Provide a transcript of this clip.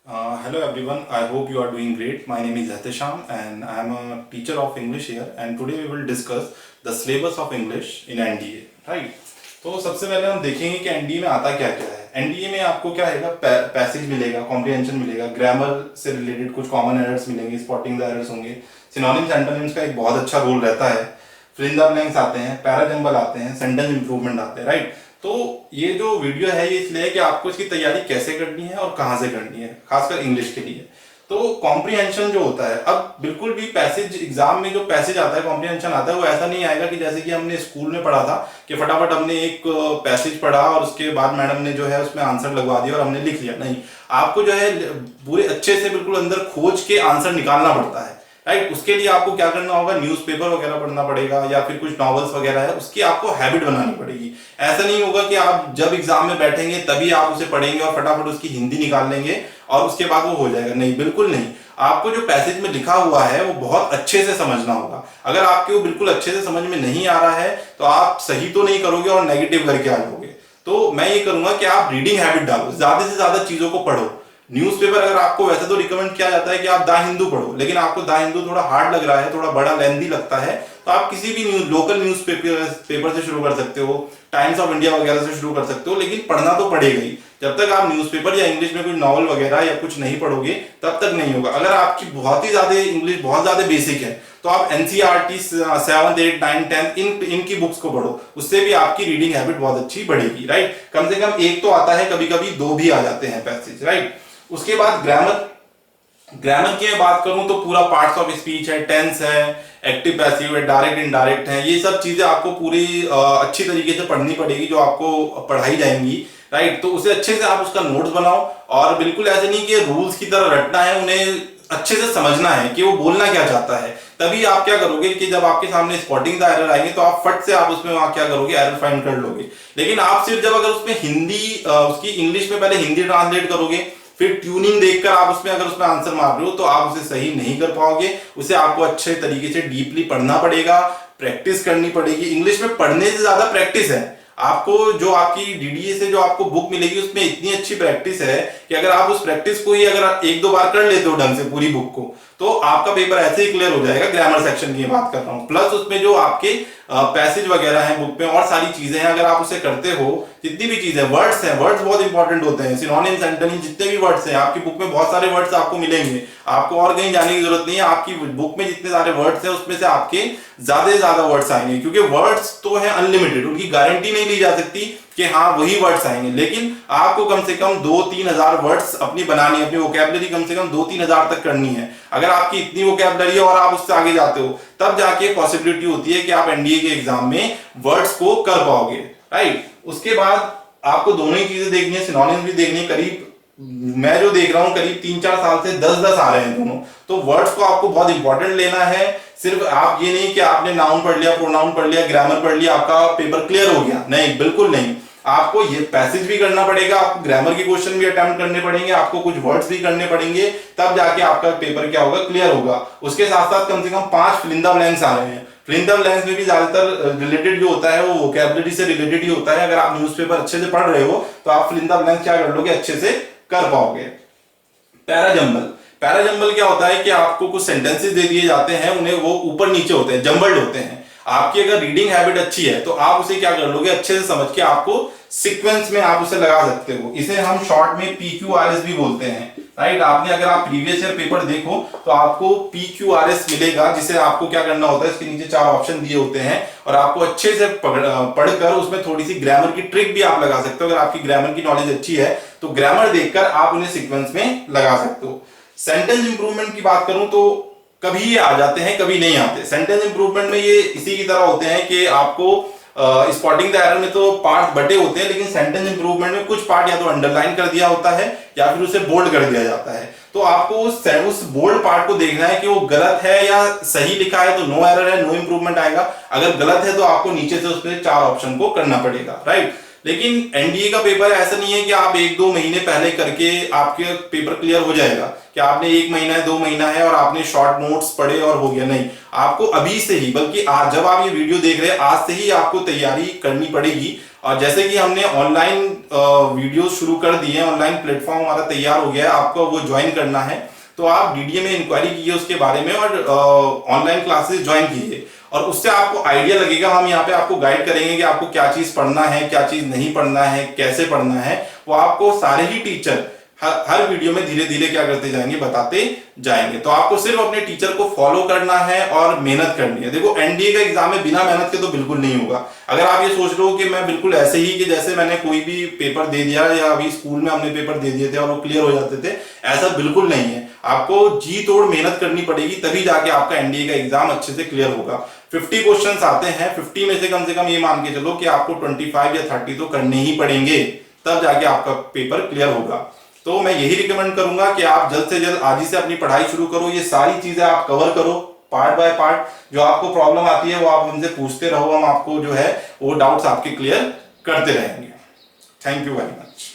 Hello everyone, I hope you are doing great. My name is Hatisham and I am a teacher of English here and today we will discuss the syllabus of English in NDA, right? तो सबसे पहले हम देखेंगे कि NDA में आता क्या क्या है। एनडीए में आपको क्या है, पैसेज मिलेगा, कॉम्प्रिहेंशन मिलेगा, ग्रामर से रिलेटेड कुछ कॉमन एरर्स मिलेंगे, स्पॉटिंग द एरर्स होंगे, सिनोनिम्स एंटोनिम्स का एक बहुत अच्छा रोल रहता है, फिल इन द ब्लैंक्स आते हैं, पैराजंबल आते हैं, सेंटेंस इंप्रूवमेंट आते हैं, राइट। तो ये जो वीडियो है ये इसलिए है कि आपको इसकी तैयारी कैसे करनी है और कहाँ से करनी है, खासकर इंग्लिश के लिए। तो कॉम्प्रिहेंशन जो होता है, अब बिल्कुल भी पैसेज एग्जाम में जो पैसेज आता है, कॉम्प्रिहेंशन आता है, वो ऐसा नहीं आएगा कि जैसे कि हमने स्कूल में पढ़ा था कि फटाफट हमने एक पैसेज पढ़ा और उसके बाद मैडम ने जो है उसमें आंसर लगवा दिया और हमने लिख लिया। नहीं, आपको जो है पूरे अच्छे से बिल्कुल अंदर खोज के आंसर निकालना पड़ता है, राइट। उसके लिए आपको क्या करना होगा, न्यूज़पेपर वगैरह पढ़ना पड़ेगा या फिर कुछ नॉवेल्स वगैरह है, उसकी आपको हैबिट बनानी पड़ेगी। ऐसा नहीं होगा कि आप जब एग्जाम में बैठेंगे तभी आप उसे पढ़ेंगे और फटाफट उसकी हिंदी निकाल लेंगे और उसके बाद वो हो जाएगा। नहीं, बिल्कुल नहीं। आपको जो पैसेज में लिखा हुआ है वो बहुत अच्छे से समझना होगा। अगर आपके वो बिल्कुल अच्छे से समझ में नहीं आ रहा है तो आप सही तो नहीं करोगे और नेगेटिव करके आ जाओगे। तो मैं ये करूंगा कि आप रीडिंग हैबिट डालो, ज्यादा से ज्यादा चीजों को पढ़ो। न्यूज़पेपर अगर आपको वैसे तो रिकमेंड किया जाता है कि आप द हिंदू पढ़ो, लेकिन आपको द हिंदू थोड़ा हार्ड लग रहा है, थोड़ा बड़ा लेंथी लगता है, तो आप किसी भी लोकल न्यूज पेपर से शुरू कर सकते हो, टाइम्स ऑफ इंडिया वगैरह से शुरू कर सकते हो, लेकिन पढ़ना तो पड़ेगा ही। जब तक आप न्यूज़पेपर या इंग्लिश में कोई नॉवल वगैरह या कुछ नहीं पढ़ोगे तब तक नहीं होगा। अगर आपकी बहुत ही ज्यादा इंग्लिश बहुत ज्यादा बेसिक है तो आप NCERT 7th 8th 9th 10th इनकी बुक्स को पढ़ो, उससे भी आपकी रीडिंग हैबिट बहुत अच्छी बढ़ेगी, राइट। कम से कम एक तो आता है, कभी कभी दो भी आ जाते हैं पैसेज, राइट। उसके बाद ग्रामर की मैं बात करूं तो पूरा पार्ट्स ऑफ स्पीच है, टेंस है, एक्टिव पैसिव है, डायरेक्ट इनडायरेक्ट है, ये सब चीजें आपको पूरी अच्छी तरीके से पढ़नी पड़ेगी जो आपको पढ़ाई जाएंगी, राइट। तो उसे अच्छे से आप उसका नोट्स बनाओ और बिल्कुल ऐसे नहीं कि रूल्स की तरह रटना है, उन्हें अच्छे से समझना है कि वो बोलना क्या चाहता है। तभी आप क्या करोगे कि जब आपके सामने स्पॉटिंग द एरर आएंगे तो आप फट से आप उसमें वहां क्या करोगे, एरर फाइंड कर लोगे। लेकिन आप सिर्फ जब अगर उसमें हिंदी उसकी इंग्लिश में पहले हिंदी ट्रांसलेट करोगे, फिर ट्यूनिंग देखकर आप उसमें अगर उसमें आंसर मार रहे हो तो आप उसे सही नहीं कर पाओगे। उसे आपको अच्छे तरीके से डीपली पढ़ना पड़ेगा, प्रैक्टिस करनी पड़ेगी। इंग्लिश में पढ़ने से ज्यादा प्रैक्टिस है। आपको जो आपकी डीडीए से जो आपको बुक मिलेगी उसमें इतनी अच्छी प्रैक्टिस है कि अगर आप उस प्रैक्टिस को ही अगर एक दो बार कर लेते हो ढंग से पूरी बुक को, तो आपका पेपर ऐसे ही क्लियर हो जाएगा। ग्रामर सेक्शन की बात कर रहा हूं, प्लस उसमें जो आपके पैसेज वगैरह हैं बुक में और सारी चीजें हैं, अगर आप उसे करते हो, जितनी भी चीजें वर्ड्स हैं, वर्ड्स बहुत इंपॉर्टेंट होते हैं, सिनोनिम्स एंटोनिम्स जितने भी वर्ड्स हैं आपकी बुक में बहुत सारे वर्ड्स आपको मिलेंगे। आपको और कहीं जाने की जरूरत नहीं है, आपकी बुक में जितने सारे वर्ड्स हैं उसमें से आपके ज्यादा से ज्यादा वर्ड्स आएंगे, क्योंकि वर्ड्स तो है अनलिमिटेड, उनकी गारंटी नहीं ली जा सकती कि हाँ वही वर्ड्स आएंगे, लेकिन आपको कम से कम 2-3 हजार वर्ड्स अपनी बनानी है, अपनी वोकैबुलरी कम से कम 2-3 हजार तक करनी है। अगर आपकी इतनी वोकैबुलरी है और आप उससे आगे जाते हो तब जाके पॉसिबिलिटी होती है कि आप एनडीए के एग्जाम में वर्ड्स को कर पाओगे, राइट। उसके बाद आपको दोनों ही चीजें देखनी है, सिनोनिम्स भी देखनी है। करीब मैं जो देख रहा हूं करीब 3-4 साल से 10-10 आ रहे हैं दोनों, तो वर्ड्स को आपको बहुत इंपॉर्टेंट लेना है। सिर्फ आप ये नहीं कि आपने नाउन पढ़ लिया, प्रोनाउन पढ़ लिया, ग्रामर पढ़ लिया, आपका पेपर क्लियर हो गया, नहीं, बिल्कुल नहीं। आपको ये पैसेज भी करना पड़ेगा, आपको ग्रामर के क्वेश्चन भी अटेम्प्ट करने पड़ेंगे, आपको कुछ वर्ड्स भी करने पड़ेंगे, तब जाके आपका पेपर क्या होगा, क्लियर होगा। उसके साथ साथ कम से कम 5 फिल इन द ब्लैंक्स आ रहे हैं। फिल इन द ब्लैंक्स में भी ज्यादातर रिलेटेड जो होता है वो वोकैबुलरी से रिलेटेड ही होता है। अगर आप न्यूज़पेपर अच्छे से पढ़ रहे हो तो आप फिल इन द ब्लैंक्स क्या कर लोगे, अच्छे से कर पाओगे। पैराजंबल, पैराजंबल क्या होता है कि आपको कुछ सेंटेंसेस दे दिए जाते हैं, उन्हें वो ऊपर नीचे होते हैं, जंबल्ड होते हैं। आपकी अगर रीडिंग हैबिट अच्छी है तो आप उसे क्या कर लोगे, अच्छे से समझ के आपको सीक्वेंस में आप उसे लगा सकते हो। इसे हम शॉर्ट में PQRS भी बोलते हैं, राइट। आपने अगर आप प्रीवियस ईयर पेपर देखो तो आपको PQRS मिलेगा, जिसे आपको क्या करना होता है, इसके नीचे 4 ऑप्शन दिए होते हैं और आपको अच्छे से पढ़कर उसमें थोड़ी सी ग्रामर की ट्रिक भी आप लगा सकते हो। अगर आपकी ग्रामर की नॉलेज अच्छी है तो ग्रामर देखकर आप उन्हें सीक्वेंस में लगा सकते हो। सेंटेंस इंप्रूवमेंट की बात करूं तो कभी ये आ जाते हैं, कभी नहीं आते। सेंटेंस इंप्रूवमेंट में ये इसी की तरह होते हैं कि आपको स्पॉटिंग द एरर में तो पार्ट बटे होते हैं, लेकिन सेंटेंस इंप्रूवमेंट में कुछ पार्ट या तो अंडरलाइन कर दिया होता है या फिर उसे बोल्ड कर दिया जाता है। तो आपको उस बोल्ड पार्ट को देखना है कि वो गलत है या सही लिखा है, तो नो एरर है, नो इंप्रूवमेंट आएगा। अगर गलत है तो आपको नीचे से उसमें 4 ऑप्शन को करना पड़ेगा, राइट। लेकिन एनडीए का पेपर ऐसा नहीं है कि आप 1-2 महीने पहले करके आपके पेपर क्लियर हो जाएगा, कि आपने 1 महीना है, 2 महीना है और आपने शॉर्ट नोट्स पढ़े और हो गया। नहीं, आपको अभी से ही, बल्कि आज जब आप ये वीडियो देख रहे हैं आज से ही आपको तैयारी करनी पड़ेगी और जैसे कि हमने ऑनलाइन वीडियो शुरू कर दिए हैं, ऑनलाइन प्लेटफॉर्म हमारा तैयार हो गया है, आपको वो ज्वाइन करना है तो आप डीडीए में इंक्वायरी कीजिए उसके बारे में और ऑनलाइन क्लासेस ज्वाइन कीजिए और उससे आपको आइडिया लगेगा। हम यहाँ पे आपको गाइड करेंगे कि आपको क्या चीज पढ़ना है, क्या चीज नहीं पढ़ना है, कैसे पढ़ना है, वो आपको सारे ही टीचर हर वीडियो में धीरे धीरे क्या करते जाएंगे, बताते जाएंगे। तो आपको सिर्फ अपने टीचर को फॉलो करना है और मेहनत करनी है। देखो एनडीए का एग्जाम में बिना मेहनत के तो बिल्कुल नहीं होगा। अगर आप ये सोच रहे हो कि मैं बिल्कुल ऐसे ही कि जैसे मैंने कोई भी पेपर दे दिया या अभी स्कूल में हमने पेपर दे दिए थे और वो क्लियर हो जाते थे, ऐसा बिल्कुल नहीं है। आपको जी तोड़ मेहनत करनी पड़ेगी, तभी जाके आपका एनडीए का एग्जाम अच्छे से क्लियर होगा। 50 क्वेश्चंस आते हैं, 50 में से कम ये मान के चलो कि आपको 25 या 30 तो करने ही पड़ेंगे, तब जाके आपका पेपर क्लियर होगा। तो मैं यही रिकमेंड करूंगा कि आप जल्द से जल्द आज ही से अपनी पढ़ाई शुरू करो। ये सारी चीजें आप कवर करो पार्ट बाय पार्ट। जो आपको प्रॉब्लम आती है वो आप हमसे पूछते रहो, हम आपको जो है वो डाउट्स आपके क्लियर करते रहेंगे। Thank you very much.